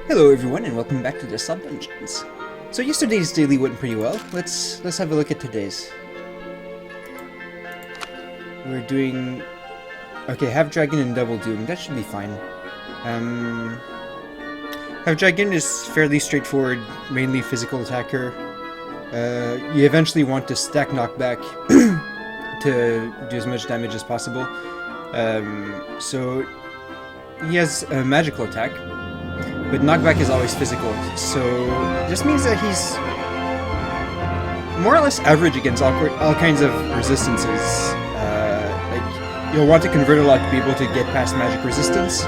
Hello everyone and welcome back to the Sub Dungeons. So yesterday's daily went pretty well. Let's have a look at today's. We're doing okay, Half Dragon and Doubledoom. That should be fine. Half Dragon is fairly straightforward, mainly physical attacker. You eventually want to stack knockback to do as much damage as possible. So he has a magical attack. But knockback is always physical, so this means that he's more or less average against all kinds of resistances. Like you'll want to convert a lot to be able to get past magic resistance.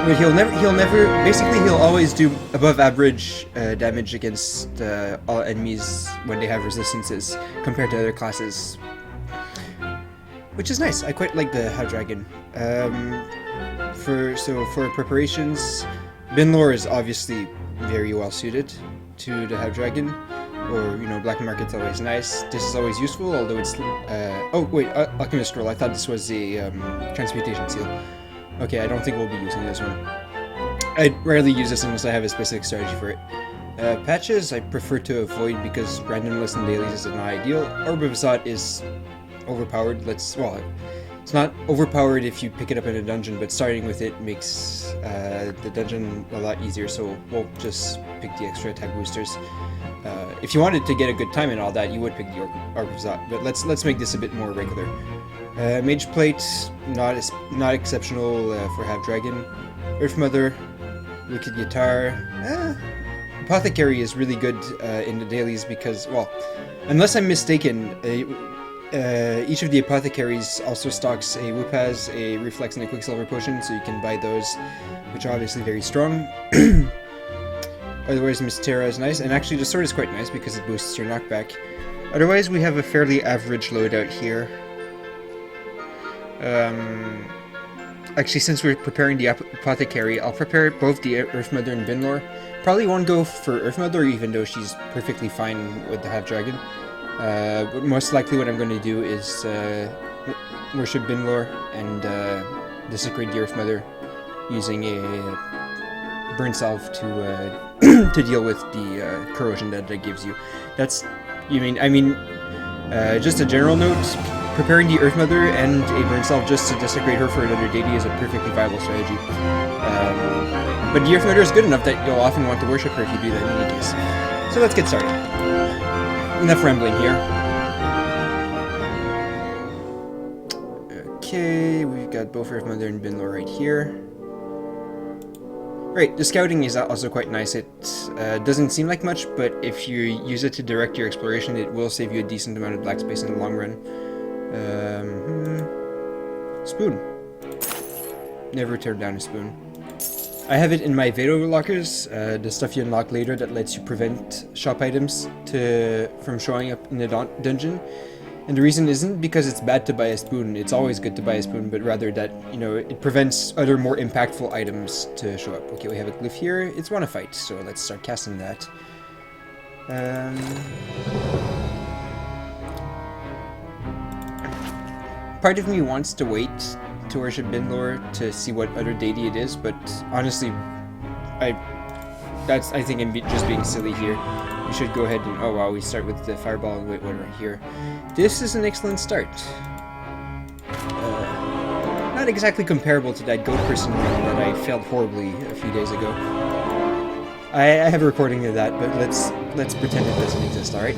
But he'll never. Basically, he'll always do above average damage against all enemies when they have resistances compared to other classes, which is nice. I quite like the Half Dragon. For preparations, Binlore is obviously very well suited to the Half Dragon, or Black Market's always nice. This is always useful, although it's oh wait, Alchemist Scroll. I thought this was a Transmutation Seal. Okay, I don't think we'll be using this one. I rarely use this unless I have a specific strategy for it. Patches I prefer to avoid because randomness in dailies is not ideal. Orb of Zot is overpowered. It's not overpowered if you pick it up in a dungeon, but starting with it makes the dungeon a lot easier, so we'll just pick the extra attack boosters. If you wanted to get a good time and all that, you would pick the Orb of Zot, but let's make this a bit more regular. Mage Plate, not exceptional for Half Dragon. Earth Mother, Wicked Guitar. Apothecary is really good in the dailies because, well, unless I'm mistaken, each of the apothecaries also stocks a Whoopaz, a Reflex, and a Quicksilver potion, so you can buy those, which are obviously very strong. Otherwise, Mystera is nice, and actually the sword is quite nice because it boosts your knockback. Otherwise, we have a fairly average loadout here. Actually, since we're preparing the apothecary, I'll prepare both the Earth Mother and Binlore. Probably won't go for Earth Mother, even though she's perfectly fine with the Half Dragon. But most likely what I'm going to do is worship Binlore and desecrate the Earth Mother using a burn salve to to deal with the corrosion that gives you. Just a general note, preparing the Earth Mother and a burn salve just to desecrate her for another deity is a perfectly viable strategy. But the Earth Mother is good enough that you'll often want to worship her if you do that in any case. So let's get started. Enough rambling here. Okay, we've got both Earth Mother and Binlore right here. Right, the scouting is also quite nice. It doesn't seem like much, but if you use it to direct your exploration, it will save you a decent amount of black space in the long run. Spoon. Never turn down a spoon. I have it in my Veto lockers, the stuff you unlock later that lets you prevent shop items from showing up in the dungeon. And the reason isn't because it's bad to buy a spoon, it's always good to buy a spoon, but rather that, it prevents other more impactful items to show up. Okay, we have a glyph here, it's Wanna Fight, so let's start casting that. Part of me wants to wait to worship Binlore to see what other deity it is, but honestly, I think I'm just being silly here. We should go ahead and, oh wow, we start with the Fireball and Whitewater right here. This is an excellent start. Not exactly comparable to that goat person run that I failed horribly a few days ago. I have a recording of that, but let's pretend it doesn't exist, alright?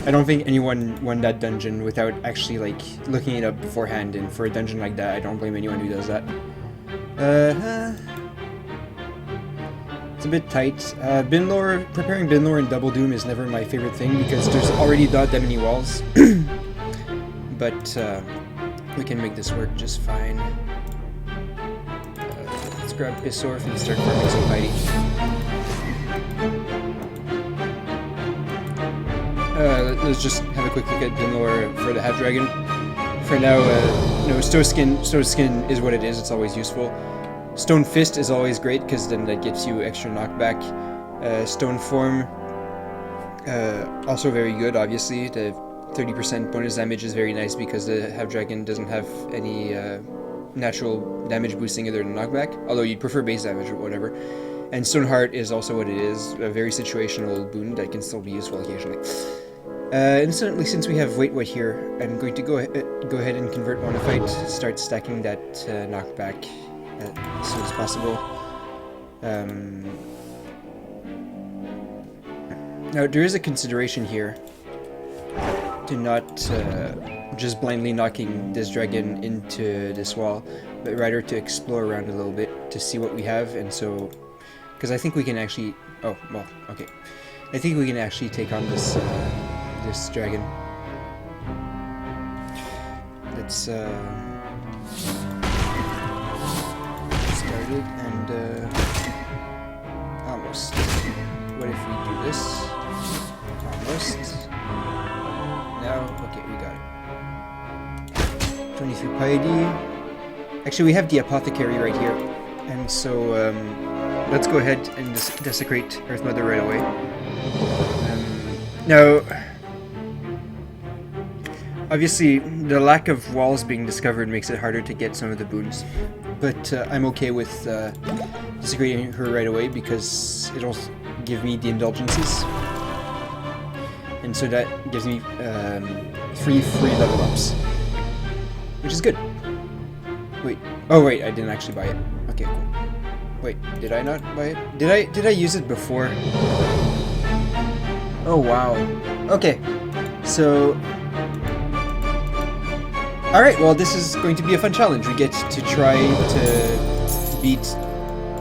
I don't think anyone won that dungeon without actually, looking it up beforehand, and for a dungeon like that, I don't blame anyone who does that. It's a bit tight. Preparing Binlore and Doubledoom is never my favorite thing, because there's already not that many walls. But, we can make this work just fine. Let's grab Pissorf and start farming some Heidi. Let's just have a quick look at Binlore for the Half Dragon. For now, Stone Skin is what it is, it's always useful. Stone Fist is always great, because then that gives you extra knockback. Stone Form, also very good, obviously. The 30% bonus damage is very nice because the Half Dragon doesn't have any natural damage boosting other than knockback, although you'd prefer base damage or whatever. And Stoneheart is also what it is, a very situational boon that can still be useful occasionally. Incidentally, since we have Wait What here, I'm going to go ahead and convert one fight, start stacking that knockback as soon as possible. Now, there is a consideration here to not just blindly knocking this dragon into this wall, but rather to explore around a little bit to see what we have, and so... Because I think we can actually... Oh, well, okay. I think we can actually take on this this dragon. Let's start it and almost. What if we do this? Almost. Now, okay, we got it. 23 piety. Actually, we have the apothecary right here, and so let's go ahead and desecrate Earth Mother right away. Now, obviously, the lack of walls being discovered makes it harder to get some of the boons, but I'm okay with desecrating her right away because it'll give me the indulgences, and so that gives me free level ups, which is good. Wait, oh wait, I didn't actually buy it. Okay, cool. Wait, did I not buy it? Did I use it before? Oh wow. Okay, so... Alright, well this is going to be a fun challenge. We get to try to beat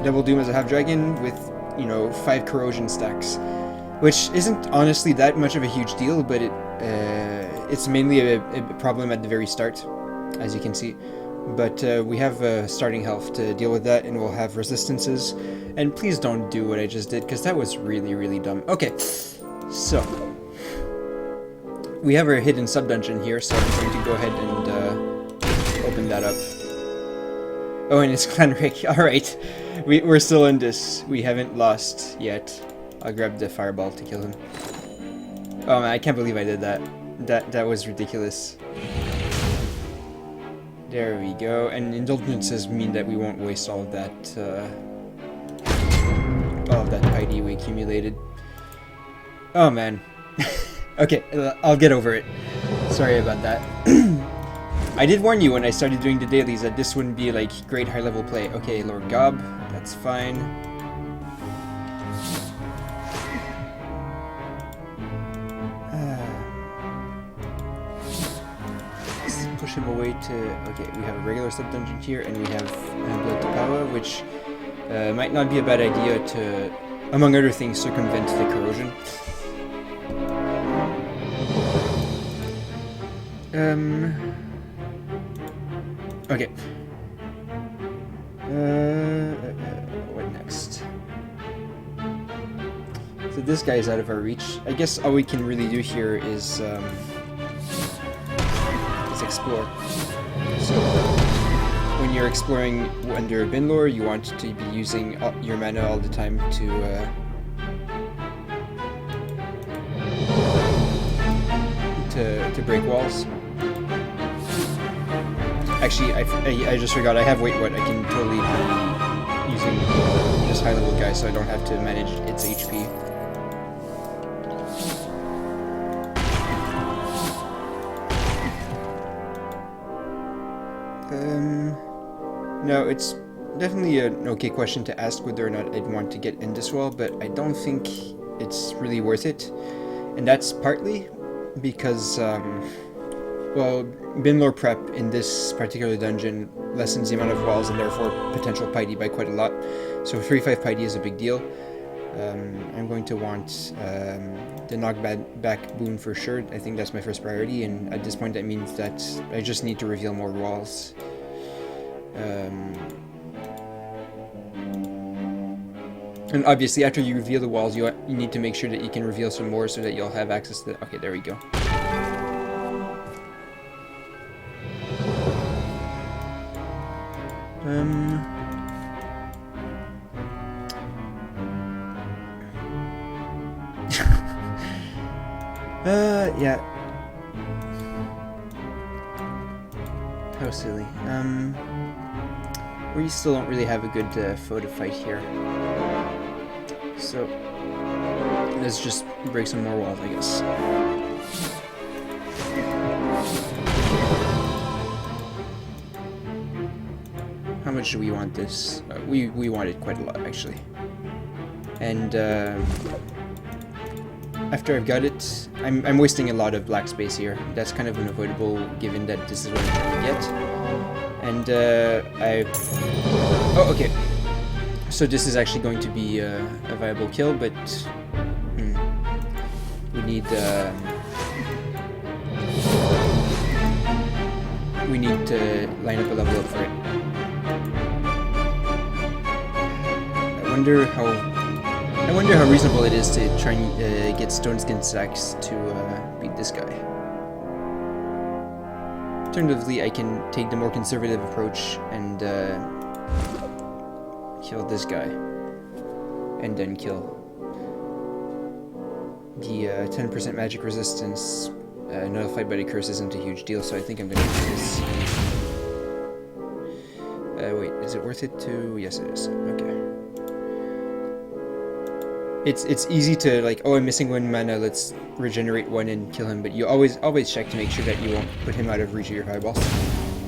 Doubledoom as a half-dragon with, you know, 5 corrosion stacks. Which isn't honestly that much of a huge deal, but it's mainly a problem at the very start, as you can see. But we have starting health to deal with that, and we'll have resistances. And please don't do what I just did, because that was really, really dumb. Okay, so we have our hidden sub-dungeon here, so I'm going to go ahead and open that up. Oh, and it's Clanrick. Alright, we're still in this. We haven't lost yet. I'll grab the fireball to kill him. Oh man, I can't believe I did that. That was ridiculous. There we go, and indulgences mean that we won't waste all of that piety we accumulated. Oh man. Okay, I'll get over it. Sorry about that. I did warn you when I started doing the dailies that this wouldn't be like great high level play. Okay, Lord Gob, that's fine. Push him away to... Okay, we have a regular sub-dungeon here, and we have Blood to Power, which might not be a bad idea to, among other things, circumvent the corrosion. Okay. What next? So this guy is out of our reach. I guess all we can really do here is explore. So when you're exploring under Binlore, you want to be using your mana all the time to break walls. Actually, I just forgot, I have Wait What. I can totally be using this high level guy so I don't have to manage its HP. No, it's definitely an okay question to ask whether or not I'd want to get in this wall, but I don't think it's really worth it. And that's partly because, well, Binlore prep in this particular dungeon lessens the amount of walls and therefore potential piety by quite a lot. So 3-5 piety is a big deal. I'm going to want the knockback boon for sure. I think that's my first priority, and at this point that means that I just need to reveal more walls. And obviously after you reveal the walls, you need to make sure that you can reveal some more so that you'll have access to... Okay, there we go. Yeah. How silly. We still don't really have a good foe to fight here. So let's just break some more walls, I guess. How much do we want this? We want it quite a lot, actually. And after I've got it, I'm wasting a lot of black space here. That's kind of unavoidable, given that this is what I'm trying to get. And oh, okay. So this is actually going to be a viable kill, but we need to line up a level up for it. I wonder how reasonable it is to try and get stone skin stacks to beat this guy. Alternatively, I can take the more conservative approach and kill this guy, and then kill the 10% magic resistance notified by the curse isn't a huge deal, so I think I'm gonna do this. Wait, is it worth it to? Yes, it is. Okay. It's easy to like, oh, I'm missing 1 mana, let's regenerate 1 and kill him, but you always check to make sure that you won't put him out of reach of your fireballs.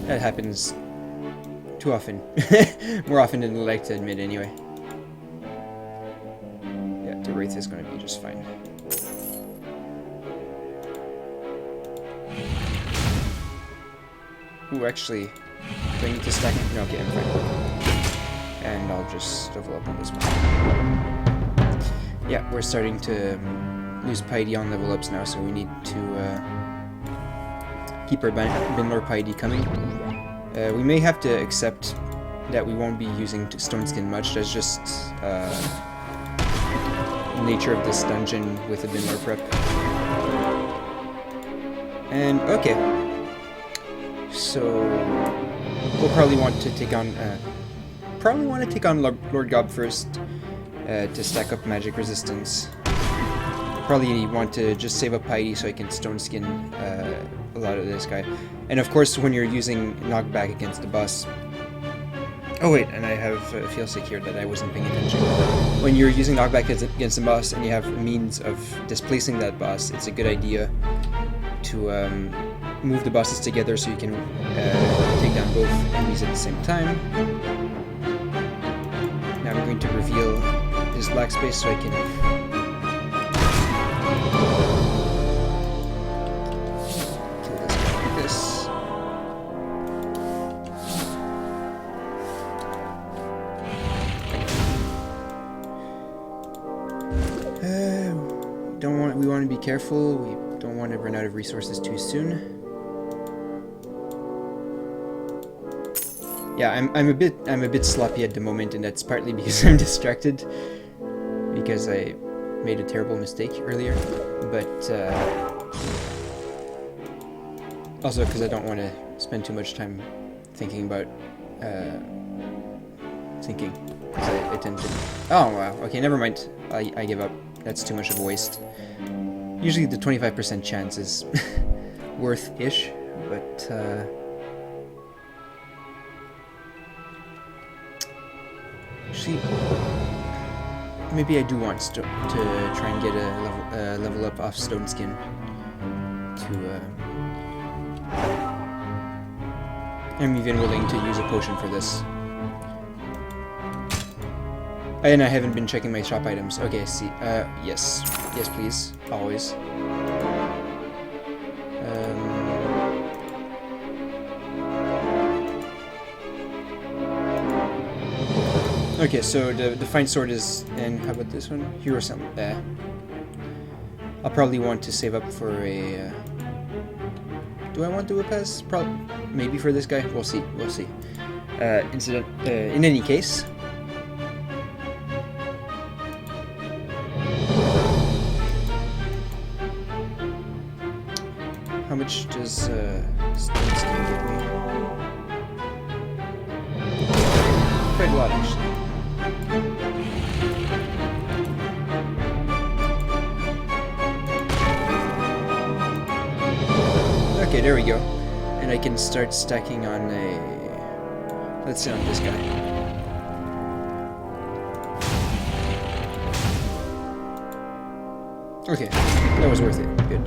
That happens too often. More often than I like to admit, anyway. Yeah, the Wraith is going to be just fine. Ooh, actually, do I need to stack it? No, okay, I'm fine. And I'll just level up on this one. Yeah, we're starting to lose piety on level ups now, so we need to keep our Binlore piety coming. We may have to accept that we won't be using stone skin much. That's just nature of this dungeon with a Binlore prep. And okay, so we'll probably want to take on Lord Gob first. To stack up magic resistance. Probably want to just save up piety so I can stone skin a lot of this guy. And of course, when you're using knockback against the boss. Oh wait, and I have a feel sick here that I wasn't paying attention. When you're using knockback against the boss and you have means of displacing that boss, it's a good idea to move the bosses together so you can take down both enemies at the same time. Now I'm going to reveal his black space so I can kill this guy like this. We want to be careful. We don't want to run out of resources too soon. Yeah, I'm a bit sloppy at the moment, and that's partly because I'm distracted because I made a terrible mistake earlier, but also because I don't want to spend too much time thinking about thinking. I tend to. Oh wow. Okay, never mind. I give up. That's too much of a waste. Usually the 25% chance is worth-ish, but actually, maybe I do want to try and get a level up off Stone Skin to. I'm even willing to use a potion for this. And I haven't been checking my shop items. Okay, I see. Yes. Yes, please. Always. Okay, so the fine sword is... And how about this one? Hero something. I'll probably want to save up for a... do I want to do a pass? Probably. Maybe for this guy? We'll see. We'll see. In any case... How much does Stone Skin give me? Quite a lot, actually. Okay, there we go. And I I can start stacking on a... Let's say on this guy. Okay, that was worth it. Good.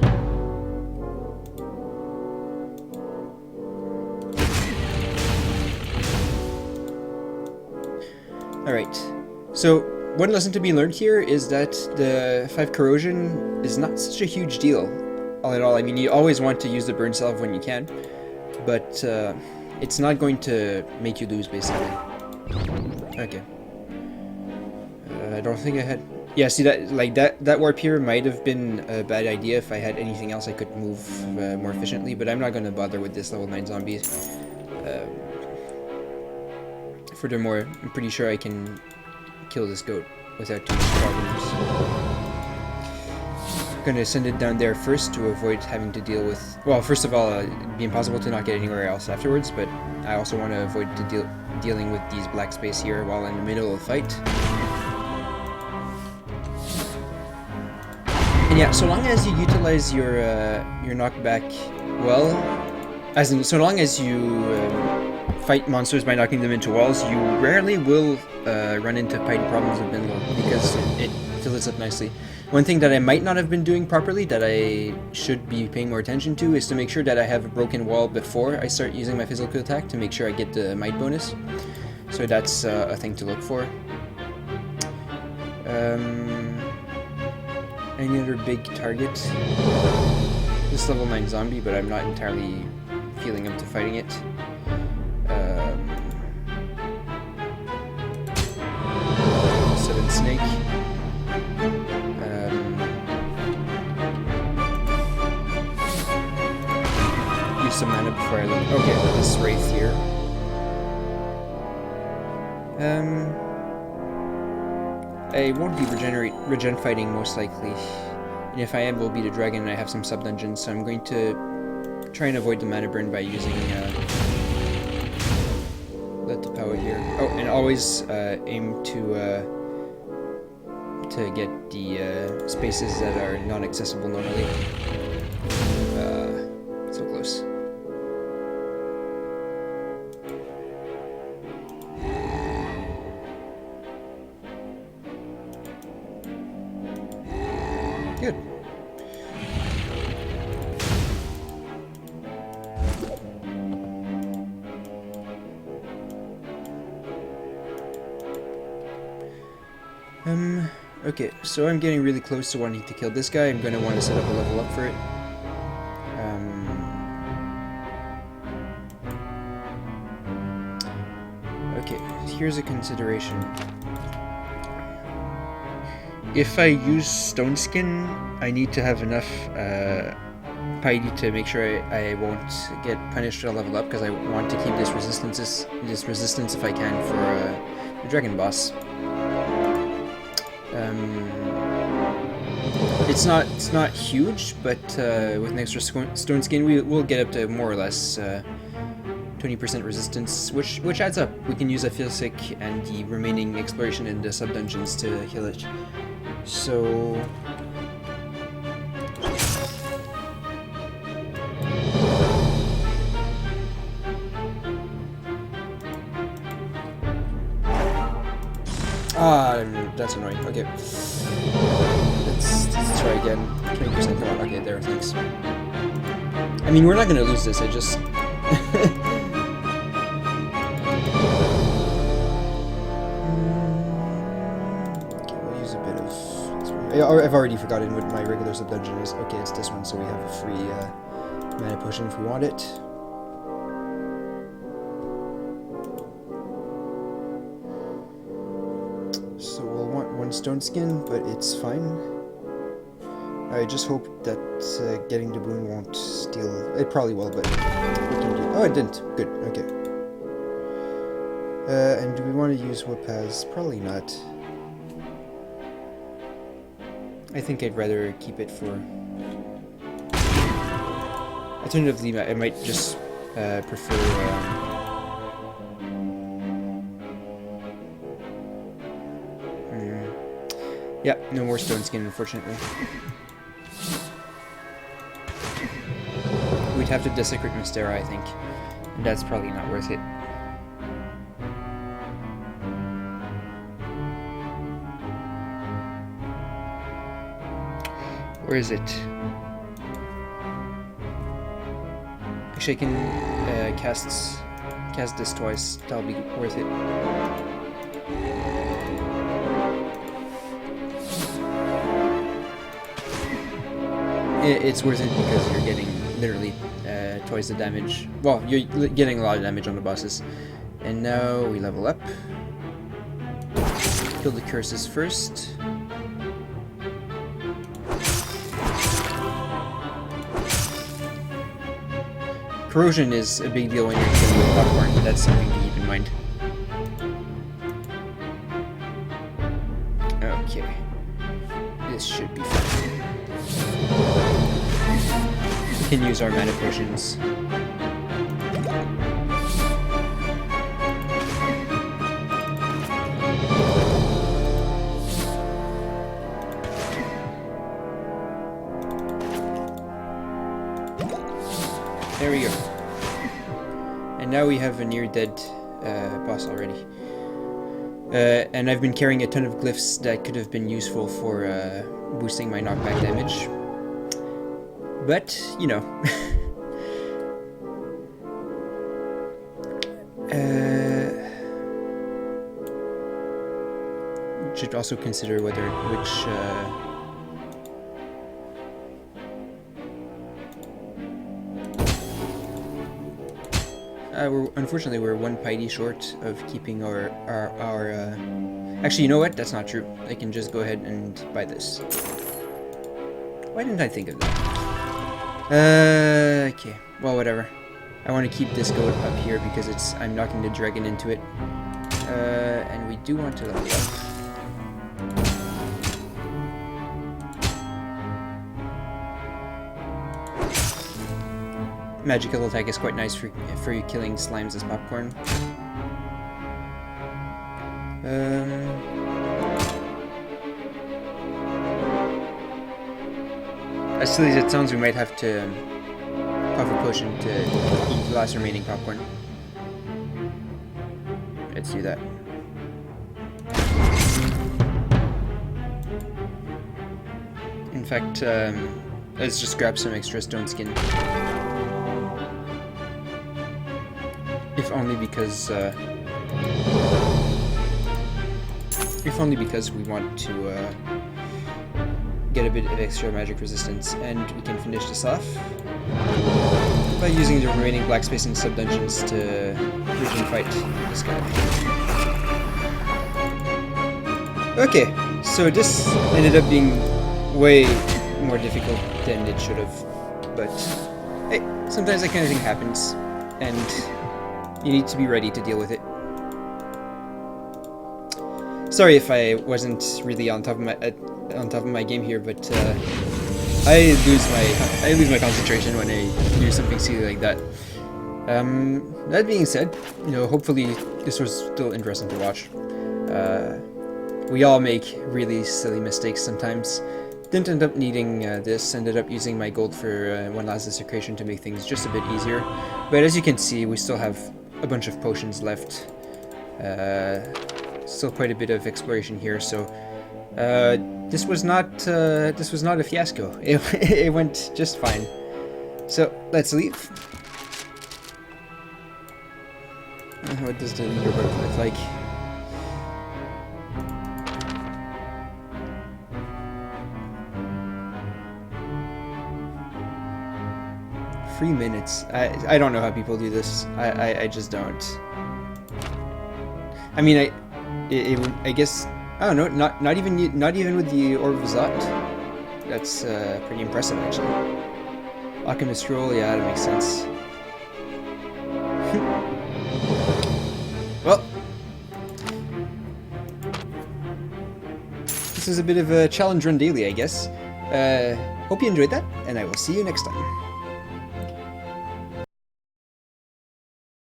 Alright, so one lesson to be learned here is that the 5 corrosion is not such a huge deal all in all. I mean, you always want to use the burn salve when you can, but it's not going to make you lose, basically. Okay. I don't think I had... Yeah, see, that warp here might have been a bad idea. If I had anything else I could move more efficiently, but I'm not going to bother with this level 9 zombie. Furthermore, I'm pretty sure I can kill this goat without too much problems. I'm gonna send it down there first to avoid having to deal with... Well, first of all, it'd be impossible to not get anywhere else afterwards, but I also want to avoid dealing with these black space here while in the middle of the fight. And yeah, so long as you utilize your knockback well, as in, so long as you fight monsters by knocking them into walls, you rarely will run into fighting problems with Binlow, because it fills up nicely. One thing that I might not have been doing properly that I should be paying more attention to is to make sure that I have a broken wall before I start using my physical attack to make sure I get the might bonus. So that's a thing to look for. Any other big target? This level 9 zombie, but I'm not entirely feeling up to fighting it. 7 snake. Use some mana before I look. Okay, this wraith here. I won't be regen fighting most likely, and if I am, will be the dragon, and I have some sub dungeons, so I'm going to try and avoid the mana burn by using let the power here. Oh, and always aim to get the spaces that are non-accessible normally. So close. Good. Okay, so I'm getting really close to wanting to kill this guy. I'm going to want to set up a level up for it. Okay, here's a consideration. If I use Stone Skin, I need to have enough piety to make sure I won't get punished to level up, because I want to keep this resistance if I can for the dragon boss. It's not huge, but with an extra Stone Skin, we'll get up to more or less 20% resistance, which adds up. We can use a Philsic and the remaining exploration in the sub dungeons to heal it. So that's annoying. Okay, let's try again. 20%. Come on. Okay, there. Thanks. I mean, we're not gonna lose this. I just I've already forgotten what my regular sub-dungeon is. Okay, it's this one, so we have a free mana potion if we want it. So we'll want 1 Stone Skin, but it's fine. I just hope that getting the boon won't steal... It probably will, but we can do... Oh, it didn't. Good, okay. And do we want to use Whip-Has? Probably not. I think I'd rather keep it for... Alternatively, I might just prefer... Yeah, no more Stone Skin, unfortunately. We we'd have to desecrate Mystera, I think. And that's probably not worth it. Where is it? Actually, I can cast this twice. That'll be worth it. It's worth it because you're getting literally twice the damage. Well, you're getting a lot of damage on the bosses. And now we level up. Kill the curses first. Corrosion is a big deal when you're killing with popcorn. That's something to keep in mind. Okay. This should be fine. We can use our mana potions. There we go. And now we have a near-dead boss already. And I've been carrying a ton of glyphs that could have been useful for boosting my knockback damage. But, you know. Should also consider which unfortunately, we're one piety short of keeping our actually, you know what? That's not true. I can just go ahead and buy this. Why didn't I think of that? Okay. Well, whatever. I want to keep this goat up here because I'm knocking the dragon into it. And we do want to level up. Magical attack is quite nice for you killing slimes as popcorn. As silly as it sounds, we might have to pop a potion to eat the last remaining popcorn. Let's do that. In fact, let's just grab some extra stone skin. If only because we want to get a bit of extra magic resistance, and we can finish this off by using the remaining black space in sub-dungeons to region fight this guy. Okay, so this ended up being way more difficult than it should have, but hey, sometimes that kind of thing happens, and you need to be ready to deal with it. Sorry if I wasn't really on top of my game here, but I lose my concentration when I do something silly like that. That being said, you know, hopefully this was still interesting to watch. We all make really silly mistakes sometimes. Didn't end up needing this, ended up using my gold for one last desecration to make things just a bit easier. But as you can see, we still have a bunch of potions left. Still quite a bit of exploration here, so this was not a fiasco. It went just fine. So let's leave. What does the leaderboard look like? Three minutes. I don't know how people do this. I just don't. I mean, I guess I don't know. Not even with the Orb of Zot. That's pretty impressive, actually. Alchemist roll, yeah, that makes sense. Well, this is a bit of a challenge run daily, I guess. Hope you enjoyed that, and I will see you next time.